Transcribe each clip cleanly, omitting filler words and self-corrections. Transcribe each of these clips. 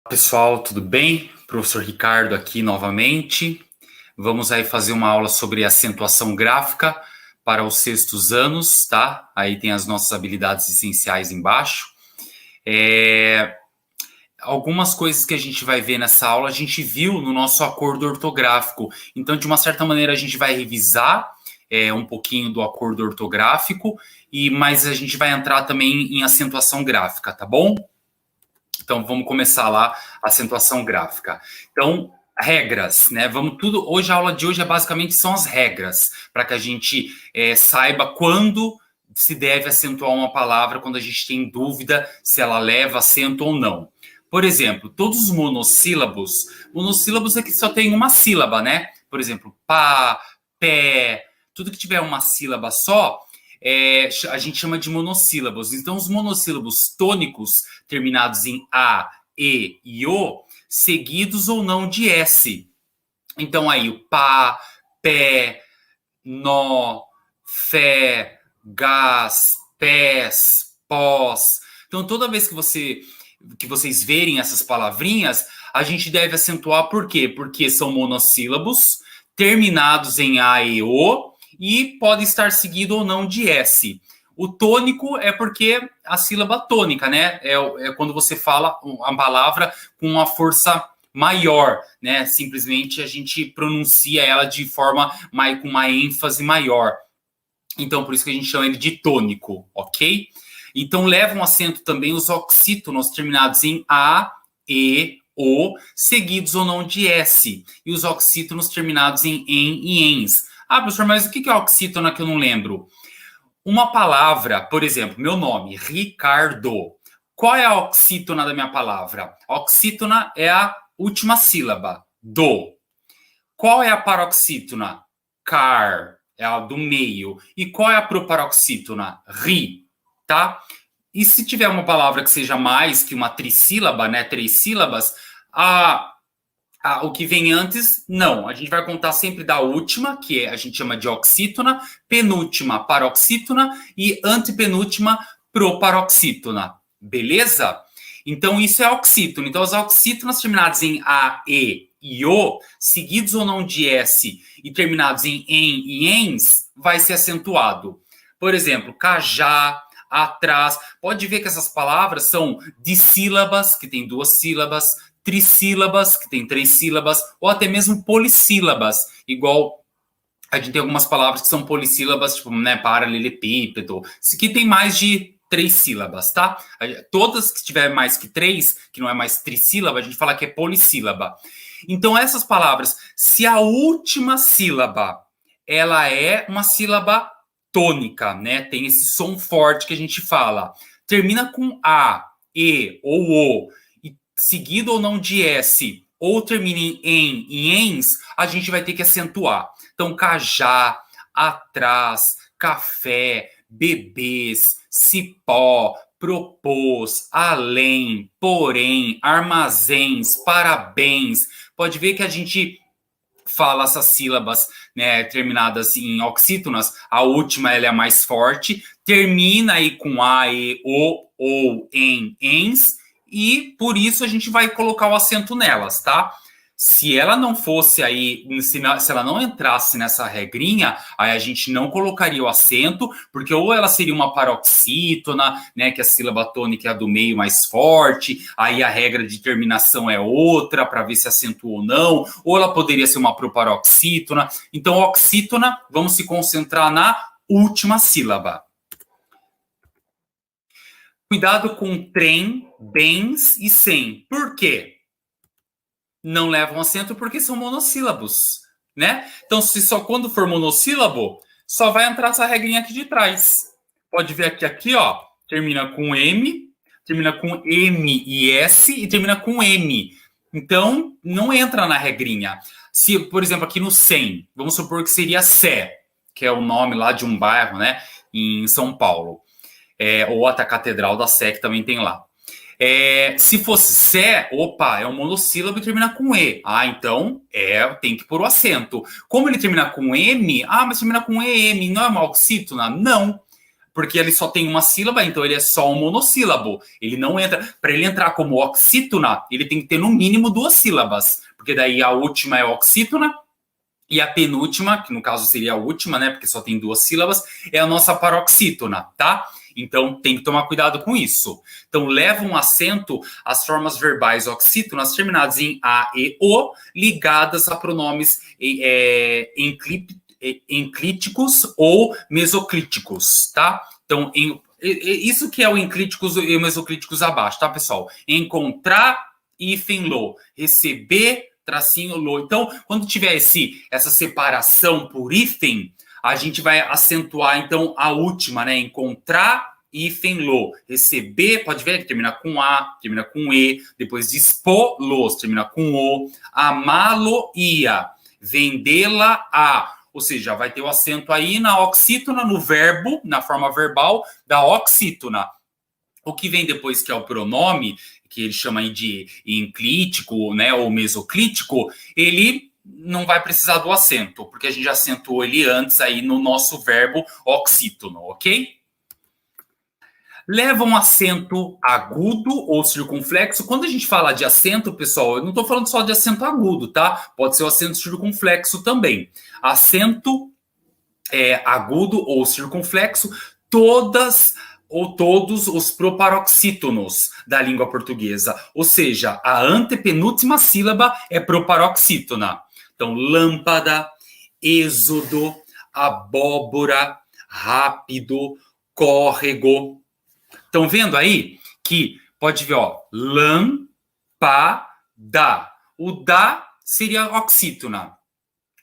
Pessoal, tudo bem? Professor Ricardo aqui novamente. Vamos aí fazer uma aula sobre acentuação gráfica para os sextos anos, tá? Aí tem as nossas habilidades essenciais embaixo. Algumas coisas que a gente vai ver nessa aula, a gente viu no nosso acordo ortográfico. Então, de uma certa maneira, a gente vai revisar um pouquinho do acordo ortográfico, mas a gente vai entrar também em acentuação gráfica, tá bom? Então, vamos começar lá a acentuação gráfica. Então, regras, né? Hoje a aula de hoje basicamente são as regras, para que a gente saiba quando se deve acentuar uma palavra, quando a gente tem dúvida se ela leva acento ou não. Por exemplo, todos os monossílabos é que só tem uma sílaba, né? Por exemplo, pá, pé, tudo que tiver uma sílaba só, a gente chama de monossílabos. Então, os monossílabos tônicos terminados em A, E e O, seguidos ou não de S. Então, aí, o pá, pé, nó, fé, gás, pés, pós. Então, toda vez que vocês verem essas palavrinhas, a gente deve acentuar por quê? Porque são monossílabos terminados em A, E, O, e pode estar seguido ou não de S. O tônico é porque a sílaba tônica, né? É quando você fala a palavra com uma força maior, né? Simplesmente a gente pronuncia ela de forma com uma ênfase maior. Então, por isso que a gente chama ele de tônico, ok? Então, levam acento também os oxítonos terminados em A, E, O, seguidos ou não de S. E os oxítonos terminados em en e ens. Ah, professor, mas o que é oxítona que eu não lembro? Uma palavra, por exemplo, meu nome, Ricardo. Qual é a oxítona da minha palavra? A oxítona é a última sílaba, do. Qual é a paroxítona? Car, é a do meio. E qual é a proparoxítona? Ri, tá? E se tiver uma palavra que seja mais que uma trissílaba, né, 3 sílabas, o que vem antes, não. A gente vai contar sempre da última, que a gente chama de oxítona, penúltima, paroxítona e antepenúltima, proparoxítona. Beleza? Então, isso é oxítono. Então, as oxítonas terminadas em A, E e O, seguidos ou não de S e terminados em en e ens, vai ser acentuado. Por exemplo, cajá, atrás. Pode ver que essas palavras são dissílabas, que tem 2 sílabas, trissílabas, que tem 3 sílabas, ou até mesmo polissílabas, igual a gente tem algumas palavras que são polissílabas, tipo, né, paralelepípedo. Isso aqui tem mais de 3 sílabas, tá? Todas que tiver mais que 3, que não é mais trissílaba, a gente fala que é polissílaba. Então, essas palavras, se a última sílaba, ela é uma sílaba tônica, né? Tem esse som forte que a gente fala. Termina com A, E ou O, seguido ou não de S, ou termina em en e ens, a gente vai ter que acentuar. Então, cajá, atrás, café, bebês, cipó, propôs, além, porém, armazéns, parabéns. Pode ver que a gente fala essas sílabas, né, terminadas em oxítonas. A última ela é a mais forte, termina aí com A, E, O, ou, em, ens, e por isso a gente vai colocar o acento nelas, tá? Se ela não fosse aí, se ela não entrasse nessa regrinha, aí a gente não colocaria o acento, porque ou ela seria uma paroxítona, né, que a sílaba tônica é a do meio mais forte, aí a regra de terminação é outra, para ver se acentua ou não, ou ela poderia ser uma proparoxítona. Então, oxítona, vamos se concentrar na última sílaba. Cuidado com trem, bens e sem. Por quê? Não levam acento porque são monossílabos, né? Então, se só quando for monossílabo, só vai entrar essa regrinha aqui de trás. Pode ver aqui, ó, termina com M, termina com M e S e termina com M. Então, não entra na regrinha. Se, por exemplo, aqui no sem, vamos supor que seria Sé, que é o nome lá de um bairro, né, em São Paulo. Ou até a Catedral da Sé, que também tem lá. Se fosse Sé, opa, é um monossílabo e termina com E. Ah, então tem que pôr o acento. Como ele termina com M, mas termina com EM, não é uma oxítona? Não. porque ele só tem uma sílaba, então ele é só um monossílabo. Ele não entra. Para ele entrar como oxítona, ele tem que ter no mínimo 2 sílabas, porque daí a última é oxítona e a penúltima, que no caso seria a última, né? Porque só tem 2 sílabas, é a nossa paroxítona, tá? Então, tem que tomar cuidado com isso. Então, leva um acento as formas verbais oxítonas terminadas em A e O, ligadas a pronomes enclíticos ou mesoclíticos, tá? Então, isso que é o enclíticos e o mesoclíticos abaixo, tá, pessoal? Encontrar, hífen, lo. Receber, tracinho, lo. Então, quando tiver essa separação por hífen, a gente vai acentuar, então, a última, né? Encontrar, hífen, lo. Receber, pode ver que termina com A, termina com E. Depois, dispô-los, termina com O. Amá-lo, ia. Vendê-la, a. Ou seja, vai ter o acento aí na oxítona, no verbo, na forma verbal da oxítona. O que vem depois, que é o pronome, que ele chama aí de enclítico, né, ou mesoclítico, ele não vai precisar do acento, porque a gente já acentuou ele antes aí no nosso verbo oxítono, ok? Leva um acento agudo ou circunflexo. Quando a gente fala de acento, pessoal, eu não estou falando só de acento agudo, tá? Pode ser o acento circunflexo também. Acento agudo ou circunflexo, todas ou todos os proparoxítonos da língua portuguesa. Ou seja, a antepenúltima sílaba é proparoxítona. Então, lâmpada, êxodo, abóbora, rápido, córrego. Estão vendo aí que pode ver, ó, lâmpada. O da seria oxítona.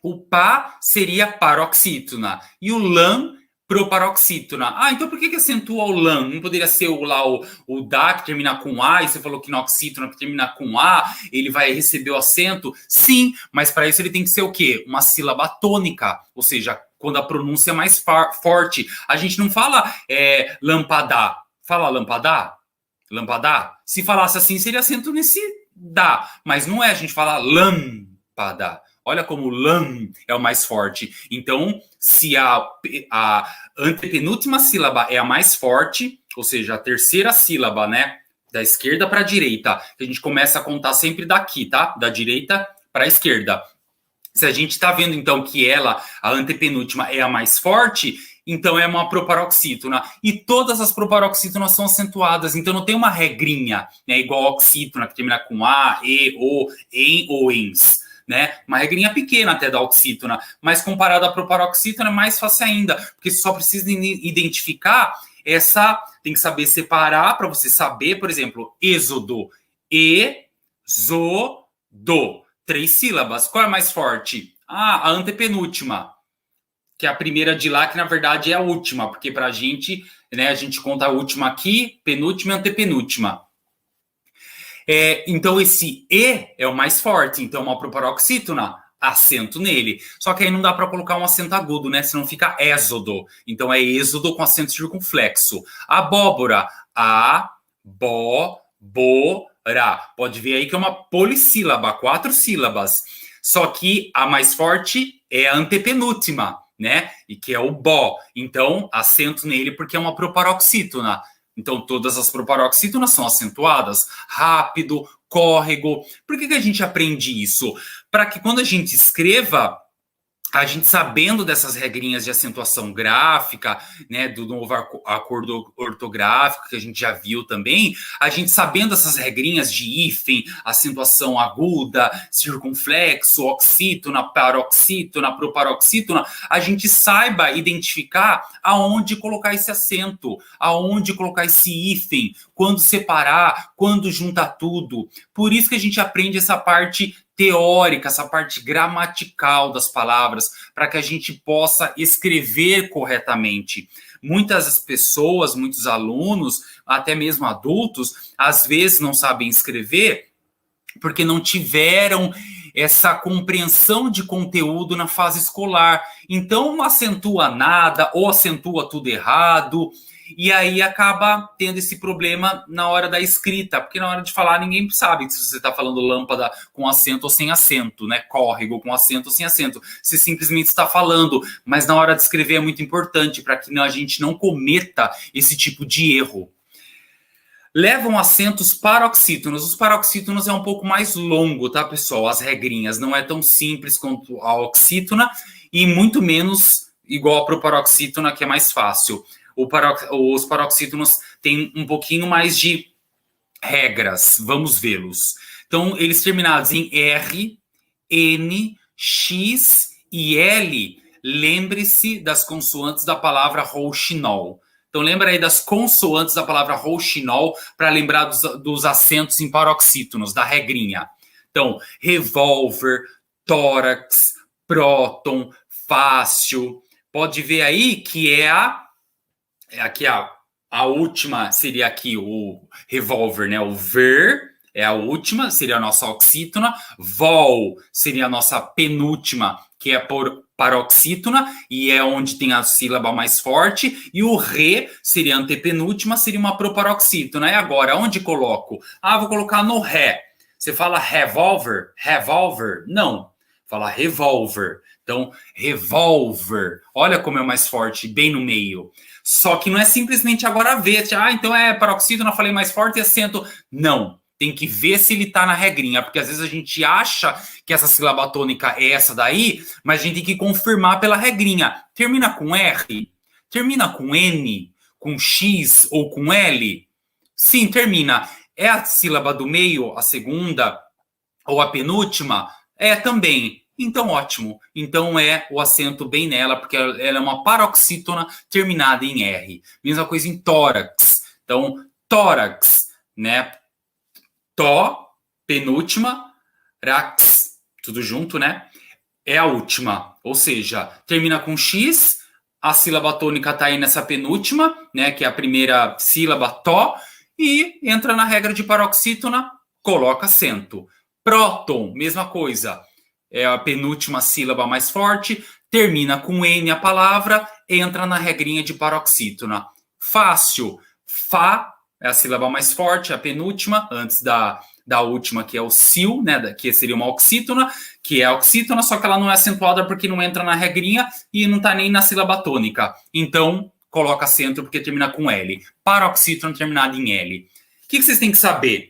O pá seria paroxítona. E o lã, proparoxítona. Ah, então por que acentua o lã? Não poderia ser o da, que termina com A, e você falou que na oxítona, que termina com A, ele vai receber o acento? Sim, mas para isso ele tem que ser o quê? Uma sílaba tônica, ou seja, quando a pronúncia é mais forte. A gente não fala lampadá. Fala lampadá? Lampadá? Se falasse assim, seria acento nesse dá. Mas não é, a gente fala lâmpada. Olha como o lã é o mais forte. Então, se a antepenúltima sílaba é a mais forte, ou seja, a terceira sílaba, né? Da esquerda para a direita, a gente começa a contar sempre daqui, tá? Da direita para a esquerda. Se a gente está vendo, então, que ela, a antepenúltima, é a mais forte, então é uma proparoxítona. E todas as proparoxítonas são acentuadas, então não tem uma regrinha, né? Igual a oxítona, que termina com A, E, O, em ou ens. Né? Uma regrinha pequena até da oxítona, mas comparado à proparoxítona é mais fácil ainda, porque você só precisa identificar tem que saber separar para você saber, por exemplo, êxodo, e-zo-do, 3 sílabas. Qual é a mais forte? A antepenúltima, que é a primeira de lá, que na verdade é a última, porque para a gente, né, a gente conta a última aqui, penúltima e antepenúltima. Então, esse E é o mais forte. Então, uma proparoxítona, acento nele. Só que aí não dá para colocar um acento agudo, né? Senão fica êxodo. Então, é êxodo com acento circunflexo. Abóbora, a-bo-bo-ra. Pode ver aí que é uma polissílaba, 4 sílabas. Só que a mais forte é a antepenúltima, né? E que é o bó. Então, acento nele porque é uma proparoxítona. Então, todas as proparoxítonas são acentuadas. Rápido, córrego. Por que a gente aprende isso? Para que quando a gente escreva, a gente sabendo dessas regrinhas de acentuação gráfica, né, do novo acordo ortográfico que a gente já viu também, a gente sabendo essas regrinhas de hífen, acentuação aguda, circunflexo, oxítona, paroxítona, proparoxítona, a gente saiba identificar aonde colocar esse acento, aonde colocar esse hífen, quando separar, quando juntar tudo. Por isso que a gente aprende essa parte teórica, essa parte gramatical das palavras, para que a gente possa escrever corretamente. Muitas pessoas, muitos alunos, até mesmo adultos, às vezes não sabem escrever porque não tiveram essa compreensão de conteúdo na fase escolar. Então, não acentua nada ou acentua tudo errado. e aí acaba tendo esse problema na hora da escrita, porque na hora de falar ninguém sabe se você está falando lâmpada com acento ou sem acento, né? Córrego com acento ou sem acento. Você simplesmente está falando, mas na hora de escrever é muito importante para que a gente não cometa esse tipo de erro. Levam acentos paroxítonos. Os paroxítonos é um pouco mais longo, tá, pessoal? As regrinhas não é tão simples quanto a oxítona e muito menos igual para o paroxítona, que é mais fácil. Os paroxítonos têm um pouquinho mais de regras. Vamos vê-los. Então, eles terminados em R, N, X e L, lembre-se das consoantes da palavra rouxinol. Então, lembra aí das consoantes da palavra rouxinol para lembrar dos acentos em paroxítonos, da regrinha. Então, revólver, tórax, próton, fácil. Pode ver aí que aqui a última seria aqui o revólver, né? O ver é a última, seria a nossa oxítona. Vol seria a nossa penúltima, que é por paroxítona, e é onde tem a sílaba mais forte. E o re seria a antepenúltima, seria uma proparoxítona. E agora, onde coloco? Vou colocar no ré. Você fala revólver? Revólver? Não. Fala revólver. Então, revólver. Olha como é mais forte, bem no meio. Só que não é simplesmente agora ver. Então é paroxítona, falei mais forte e acento. Não. Tem que ver se ele tá na regrinha, porque às vezes a gente acha que essa sílaba tônica é essa daí, mas a gente tem que confirmar pela regrinha. Termina com R? Termina com N? Com X ou com L? Sim, termina. É a sílaba do meio, a segunda ou a penúltima? É também. Então, ótimo. Então é o acento bem nela, porque ela é uma paroxítona terminada em R. Mesma coisa em tórax. Então, tórax, né? Tó, penúltima, rax, tudo junto, né? É a última. Ou seja, termina com X, a sílaba tônica tá aí nessa penúltima, né? Que é a primeira sílaba, tó, e entra na regra de paroxítona, coloca acento. Próton, mesma coisa. É a penúltima sílaba mais forte, termina com N a palavra, entra na regrinha de paroxítona. Fácil, Fá é a sílaba mais forte, a penúltima, antes da última, que é o sil, né, que seria uma oxítona, que é a oxítona, só que ela não é acentuada porque não entra na regrinha e não está nem na sílaba tônica. Então, coloca acento porque termina com L. Paroxítona terminada em L. O que vocês têm que saber?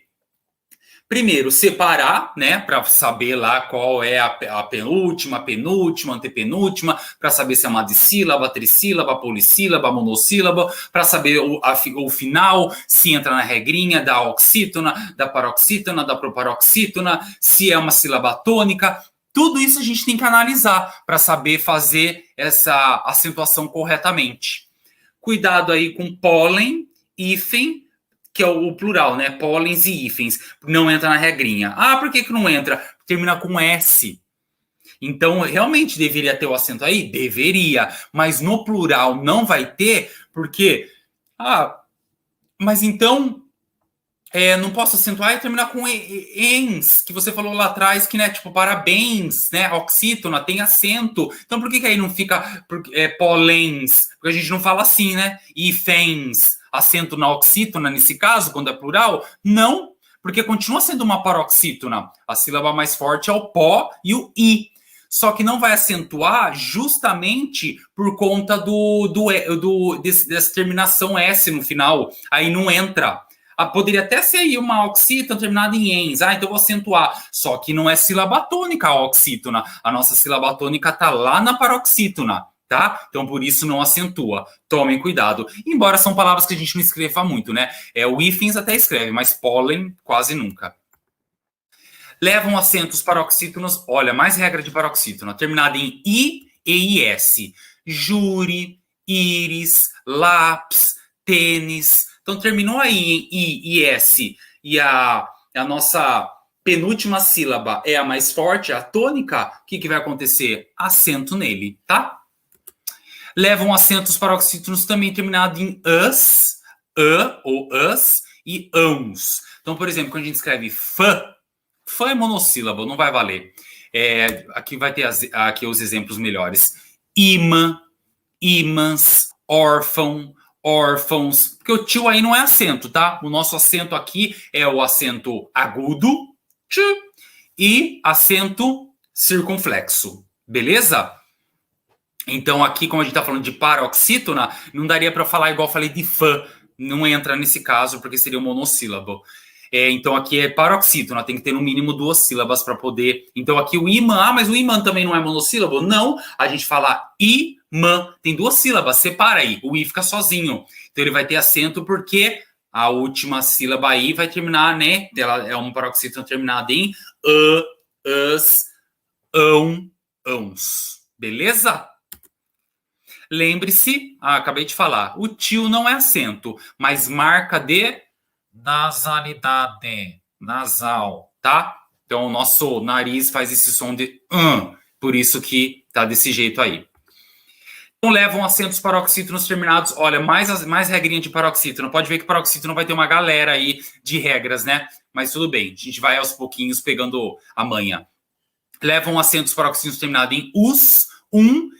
Primeiro, separar, né, para saber lá qual é a penúltima, penúltima, antepenúltima, para saber se é uma dissílaba, trissílaba, polissílaba, monossílaba, para saber o final, se entra na regrinha da oxítona, da paroxítona, da proparoxítona, se é uma sílaba tônica. Tudo isso a gente tem que analisar para saber fazer essa acentuação corretamente. Cuidado aí com pólen, hífen, que é o plural, né? Pólens e hífens. Não entra na regrinha. Por que não entra? Termina com S. Então, realmente deveria ter o acento aí? Deveria. Mas no plural não vai ter, porque... mas então... não posso acentuar e terminar com ens, que você falou lá atrás, que, né, tipo, parabéns, né, oxítona, tem acento. Então, por que aí não fica polens? Porque a gente não fala assim, né? Hífens, acento na oxítona, nesse caso, quando é plural? Não, porque continua sendo uma paroxítona. A sílaba mais forte é o pó e o i. Só que não vai acentuar justamente por conta dessa terminação S no final. Aí não entra. Poderia até ser aí uma oxítona terminada em ens. Então eu vou acentuar. Só que não é sílaba tônica a oxítona. A nossa sílaba tônica está lá na paroxítona. Tá? Então, por isso, não acentua. Tomem cuidado. Embora são palavras que a gente não escreva muito, né? O hífens até escreve, mas pólen quase nunca. Levam acentos paroxítonos. Olha, mais regra de paroxítona. Terminada em I e IS. Júri, íris, lápis, tênis. Então, terminou aí em I e S. E a nossa penúltima sílaba é a mais forte, a tônica. O que vai acontecer? Acento nele, tá? Levam acentos paroxítonos também terminados em us, ou us, e ãos. Então, por exemplo, quando a gente escreve fã é monossílabo, não vai valer. Aqui vai ter aqui os exemplos melhores. Imã, ímãs, órfão, órfãos, porque o tio aí não é acento, tá? O nosso acento aqui é o acento agudo, tch, e acento circunflexo, beleza? Então aqui, como a gente tá falando de paroxítona, não daria para falar igual eu falei de fã, não entra nesse caso, porque seria um monossílabo. Então aqui é paroxítona, tem que ter no mínimo 2 sílabas para poder. Então aqui o imã, mas o imã também não é monossílabo? Não, a gente fala imã, tem 2 sílabas, separa aí, o i fica sozinho. Então ele vai ter acento porque a última sílaba aí vai terminar, né? Ela é um paroxítona terminado em as, ãos. Beleza? Lembre-se, acabei de falar, o tio não é acento, mas marca de nasalidade, nasal, tá? Então, o nosso nariz faz esse som de por isso que tá desse jeito aí. Então, levam acentos paroxítonos terminados. Olha, mais regrinha de paroxítono. Pode ver que paroxítono vai ter uma galera aí de regras, né? Mas tudo bem, a gente vai aos pouquinhos pegando a manha. Levam acentos paroxítonos terminados em us,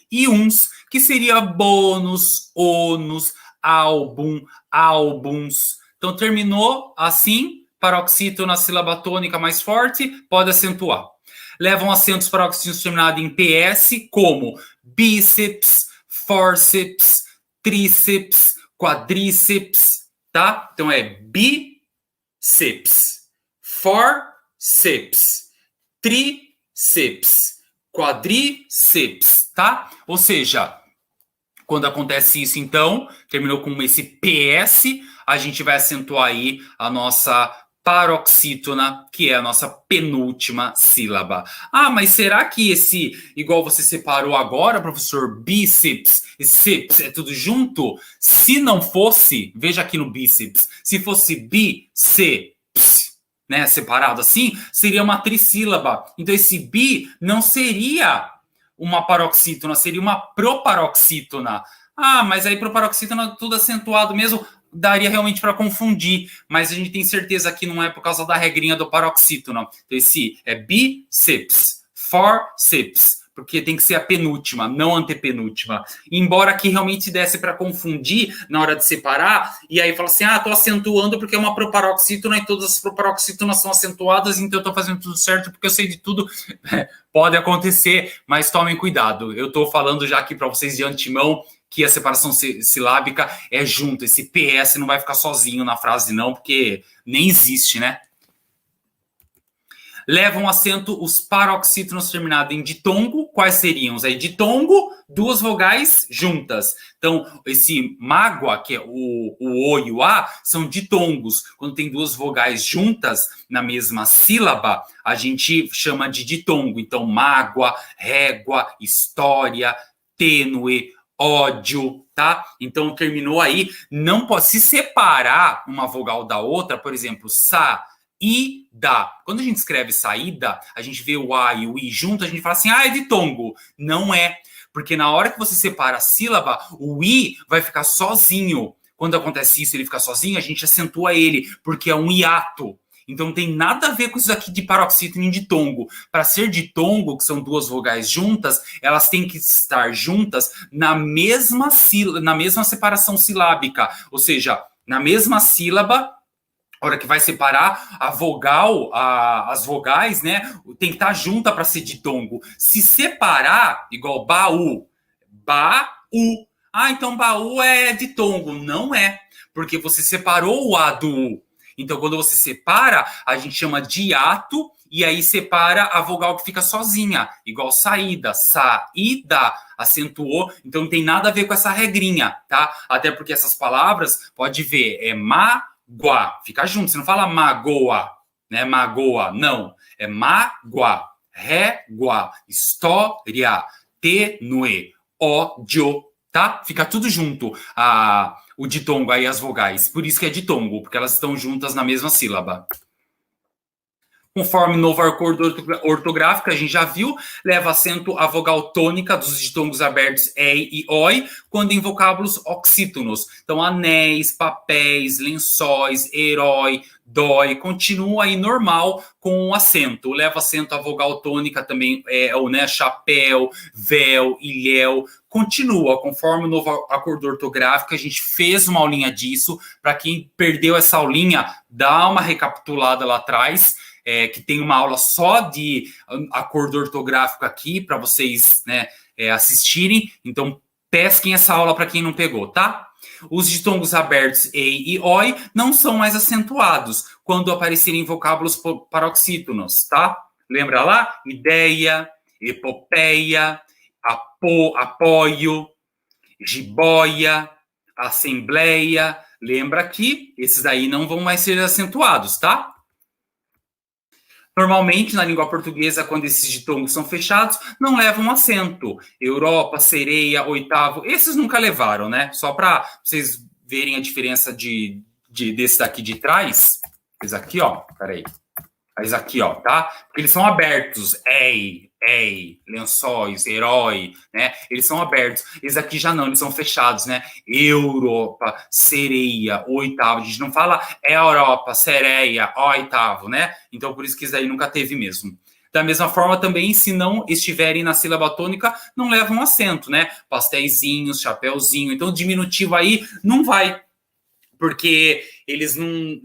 e uns, que seria bônus, ônus, álbum, álbuns. Então, terminou assim, paroxítono na sílaba tônica mais forte, pode acentuar. Levam acentos paroxítonos terminados em PS, como bíceps, forceps, tríceps, quadríceps, tá? Então, é bíceps, forceps, tríceps, quadríceps, tá? Ou seja, quando acontece isso, então, terminou com esse PS, a gente vai acentuar aí a nossa paroxítona, que é a nossa penúltima sílaba. Ah, mas será que esse, igual você separou agora, professor, bíceps e seps, é tudo junto? Se não fosse, veja aqui no bíceps, se fosse bíceps, né, separado assim, seria uma trissílaba. Então esse bi não seria uma paroxítona, seria uma proparoxítona. Ah, mas aí proparoxítona tudo acentuado mesmo, daria realmente para confundir, mas a gente tem certeza que não é por causa da regrinha do paroxítona. Então esse é bíceps, forceps, porque tem que ser a penúltima, não a antepenúltima. Embora aqui realmente desse para confundir na hora de separar, e aí fala assim, tô acentuando porque é uma proparoxítona e todas as proparoxítonas são acentuadas, então eu tô fazendo tudo certo porque eu sei de tudo. Pode acontecer, mas tomem cuidado. Eu tô falando já aqui para vocês de antemão que a separação silábica é junto. Esse PS não vai ficar sozinho na frase não, porque nem existe, né? Levam acento os paroxítonos terminados em ditongo. Quais seriam? Aí, ditongo, 2 vogais juntas. Então, esse mágoa, que é o O e o A, são ditongos. Quando tem 2 vogais juntas na mesma sílaba, a gente chama de ditongo. Então, mágoa, régua, história, tênue, ódio, tá? Então, terminou aí. Não pode se separar uma vogal da outra, por exemplo, sa, ida. Quando a gente escreve saída, a gente vê o A e o I junto, a gente fala assim, é ditongo. Não é, porque na hora que você separa a sílaba, o I vai ficar sozinho. Quando acontece isso, ele fica sozinho, a gente acentua ele, porque é um hiato. Então não tem nada a ver com isso aqui de paroxítono e ditongo. Para ser ditongo, que são 2 vogais juntas, elas têm que estar juntas na mesma separação silábica. Ou seja, na mesma sílaba, a hora que vai separar a vogal, as vogais, né? Tem que estar junta para ser ditongo. Se separar, igual baú, baú. Então baú é ditongo. Não é, porque você separou o A do U. Então, quando você separa, a gente chama de hiato, e aí separa a vogal que fica sozinha, igual saída, saída, acentuou, então não tem nada a ver com essa regrinha, tá? Até porque essas palavras, pode ver, é mágoa, fica junto, você não fala magoa, né? Magoa, não, é mágoa, régua, história, tênue, ódio, tá? Fica tudo junto, o ditongo aí, as vogais. Por isso que é ditongo, porque elas estão juntas na mesma sílaba. Conforme novo acordo ortográfico, a gente já viu, leva acento a vogal tônica dos ditongos abertos E e OI, quando em vocábulos oxítonos. Então, anéis, papéis, lençóis, herói, dói, continua aí normal com o acento. Leva acento a vogal tônica também, né, chapéu, véu, ilhéu. Continua, conforme o novo acordo ortográfico, a gente fez uma aulinha disso. Para quem perdeu essa aulinha, dá uma recapitulada lá atrás. Que tem uma aula só de acordo ortográfico aqui para vocês, né, assistirem. Então, pesquem essa aula para quem não pegou, tá? Os ditongos abertos E e OI não são mais acentuados quando aparecerem vocábulos paroxítonos, tá? Lembra lá? Ideia, epopeia, apoio, jiboia, assembleia. Lembra que esses aí não vão mais ser acentuados, tá? Normalmente, na língua portuguesa, quando esses ditongos são fechados, não levam acento. Europa, sereia, oitavo, esses nunca levaram, né? Só para vocês verem a diferença desse daqui de trás. Esse aqui, ó, peraí. Esse aqui, ó, tá? Porque eles são abertos. Lençóis, herói, né? Eles são abertos. Esses aqui já não, eles são fechados, né? Europa, sereia, oitavo. A gente não fala Europa, sereia, oitavo, né? Então, por isso que isso aí nunca teve mesmo. Da mesma forma, também, se não estiverem na sílaba tônica, não levam acento, né? Pastéisinhos, chapéuzinho. Então, o diminutivo aí não vai, porque eles não,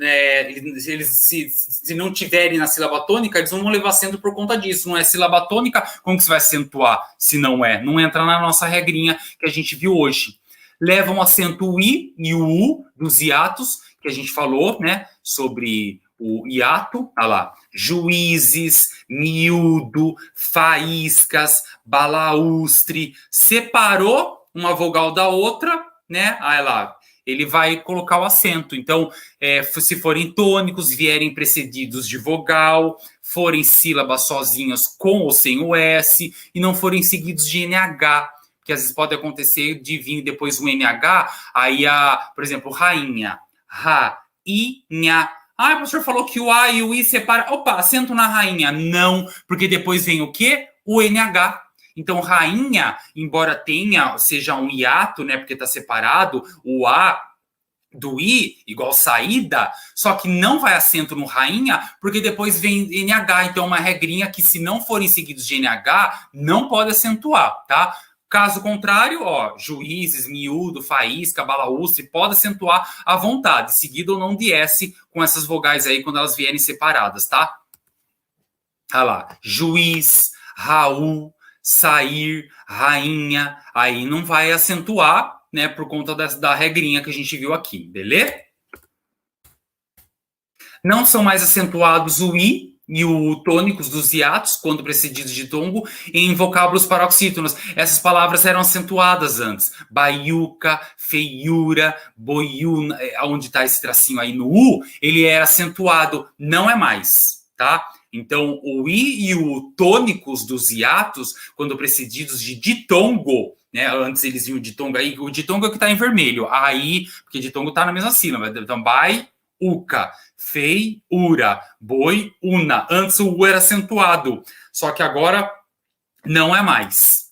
se não tiverem na sílaba tônica, eles não vão levar acento por conta disso. Não é sílaba tônica, como que você vai acentuar se não é? Não entra na nossa regrinha que a gente viu hoje. Levam acento o I e o U dos hiatos, que a gente falou, né, sobre o hiato. Olha lá, juízes, miúdo, faíscas, balaústre. Separou uma vogal da outra, né, olha lá, ele vai colocar o acento. Então, se forem tônicos, vierem precedidos de vogal, forem sílabas sozinhas com ou sem o S, e não forem seguidos de NH, que às vezes pode acontecer de vir depois um NH, aí, por exemplo, rainha, rainha. Ah, o professor falou que o A e o I separa. Opa, acento na rainha. Não, porque depois vem o quê? O NH. Então, rainha, embora seja um hiato, né, porque está separado, o A do I, igual saída, só que não vai acento no rainha, porque depois vem NH. Então, é uma regrinha que, se não forem seguidos de NH, não pode acentuar, tá? Caso contrário, ó, juízes, miúdo, faísca, balaústre, pode acentuar à vontade, seguido ou não de S, com essas vogais aí, quando elas vierem separadas, tá? Olha lá, juiz, Raul, sair, rainha, aí não vai acentuar, né, por conta da regrinha que a gente viu aqui, beleza? Não são mais acentuados o I e o tônicos dos hiatos, quando precedidos de tongo, em vocábulos paroxítonos. Essas palavras eram acentuadas antes. Baiuca, feiura, boiuna, onde está esse tracinho aí no U, ele era acentuado, não é mais, tá? Então, o I e o tônicos dos hiatos, quando precedidos de ditongo, né? Antes eles vinham ditongo aí, o ditongo é o que está em vermelho. Aí, porque ditongo está na mesma sílaba. Então, baiuca, feiura, boiuna. Antes o U era acentuado, só que agora não é mais.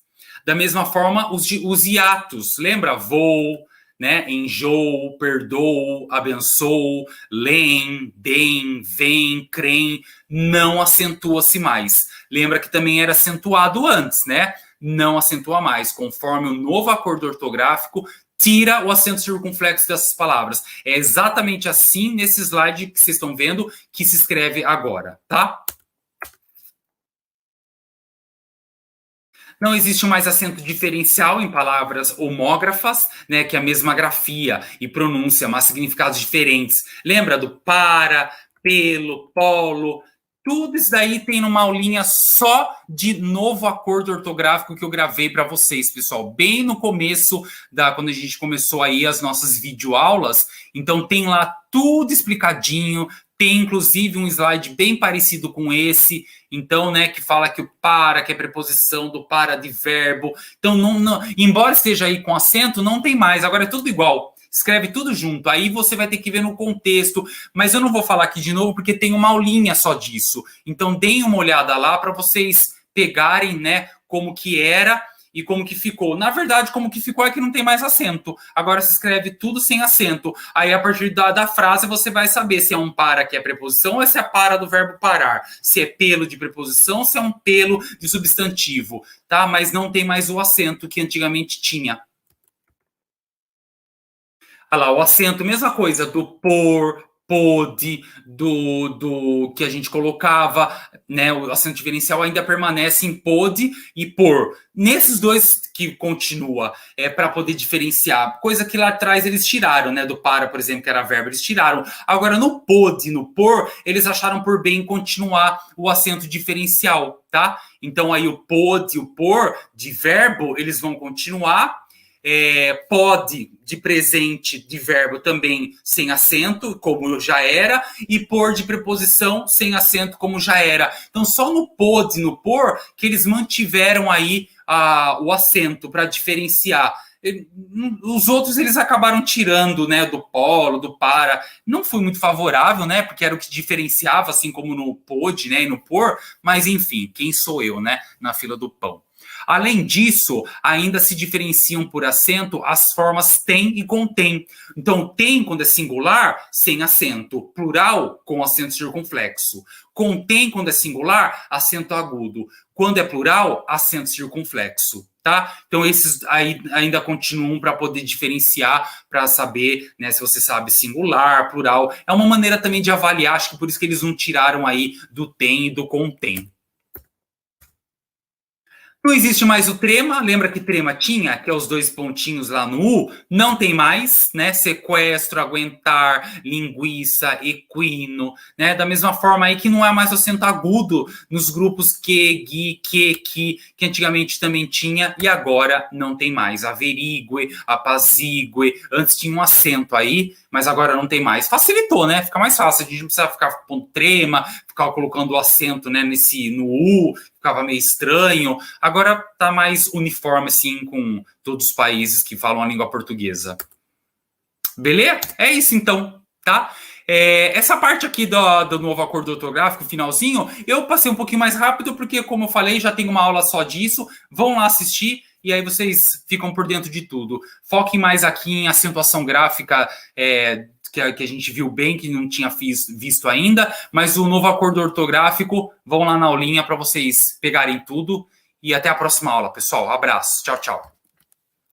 Da mesma forma, os hiatos, lembra? Vou, né? Enjoo, perdoo, abençoo, leem, deem, vem, creem, não acentua-se mais. Lembra que também era acentuado antes, né? Não acentua mais. Conforme o novo acordo ortográfico, tira o acento circunflexo dessas palavras. É exatamente assim, nesse slide que vocês estão vendo, que se escreve agora, tá? Não existe mais acento diferencial em palavras homógrafas, né, que é a mesma grafia e pronúncia, mas significados diferentes. Lembra do para, pelo, polo? Tudo isso daí tem numa aulinha só de novo acordo ortográfico que eu gravei para vocês, pessoal, bem no começo, quando a gente começou aí as nossas videoaulas. Então tem lá tudo explicadinho, tem inclusive um slide bem parecido com esse, então, né, que fala que o para, que é preposição do para de verbo. Então, embora esteja aí com acento, não tem mais, agora é tudo igual. escreve tudo junto. Aí você vai ter que ver no contexto, mas eu não vou falar aqui de novo porque tem uma aulinha só disso. Então deem uma olhada lá para vocês pegarem, né, como que era e como que ficou. Na verdade, como que ficou é que não tem mais acento. Agora se escreve tudo sem acento. Aí, a partir da frase, você vai saber se é um para que é preposição ou se é para do verbo parar. Se é pelo de preposição ou se é um pelo de substantivo, tá? Mas não tem mais o acento que antigamente tinha. Olha lá, o acento, mesma coisa, do por, pôde, do que a gente colocava, né? O acento diferencial ainda permanece em pôde e por. Nesses dois que continua, para poder diferenciar, coisa que lá atrás eles tiraram, né? Do para, por exemplo, que era verbo, eles tiraram. Agora, no pôde, no por, eles acharam por bem continuar o acento diferencial, tá? Então, aí o pôde, o por, de verbo, eles vão continuar. Pode de presente de verbo também sem acento, como já era, e por de preposição sem acento, como já era. Então, só no pode e no por que eles mantiveram aí o acento para diferenciar. Os outros eles acabaram tirando, né, do polo, do para. Não foi muito favorável, né, porque era o que diferenciava, assim como no pode, né, e no por, mas enfim, quem sou eu, né, na fila do pão. Além disso, ainda se diferenciam por acento as formas tem e contém. Então, tem, quando é singular, sem acento. Plural, com acento circunflexo. Contém, quando é singular, acento agudo. Quando é plural, acento circunflexo. Tá? Então, esses aí ainda continuam para poder diferenciar, para saber, né, se você sabe singular, plural. É uma maneira também de avaliar, acho que por isso que eles não tiraram aí do tem e do contém. Não existe mais o trema, lembra que trema tinha, que é os dois pontinhos lá no U? Não tem mais, né? Sequestro, aguentar, linguiça, equino, né? Da mesma forma aí que não é mais o acento agudo nos grupos que, gui, que antigamente também tinha e agora não tem mais. Averigue, apazigue, antes tinha um acento aí, mas agora não tem mais. Facilitou, né? Fica mais fácil, a gente não precisa ficar com trema, ficar colocando o acento, né, no U, ficava meio estranho. Agora tá mais uniforme, assim, com todos os países que falam a língua portuguesa. Beleza? É isso, então, tá? Essa parte aqui do novo acordo ortográfico, finalzinho, eu passei um pouquinho mais rápido, porque, como eu falei, já tem uma aula só disso. Vão lá assistir e aí vocês ficam por dentro de tudo. Foquem mais aqui em acentuação gráfica, que a gente viu bem, que não tinha visto ainda, mas o novo acordo ortográfico, vão lá na aulinha para vocês pegarem tudo. E até a próxima aula, pessoal. Abraço. Tchau, tchau.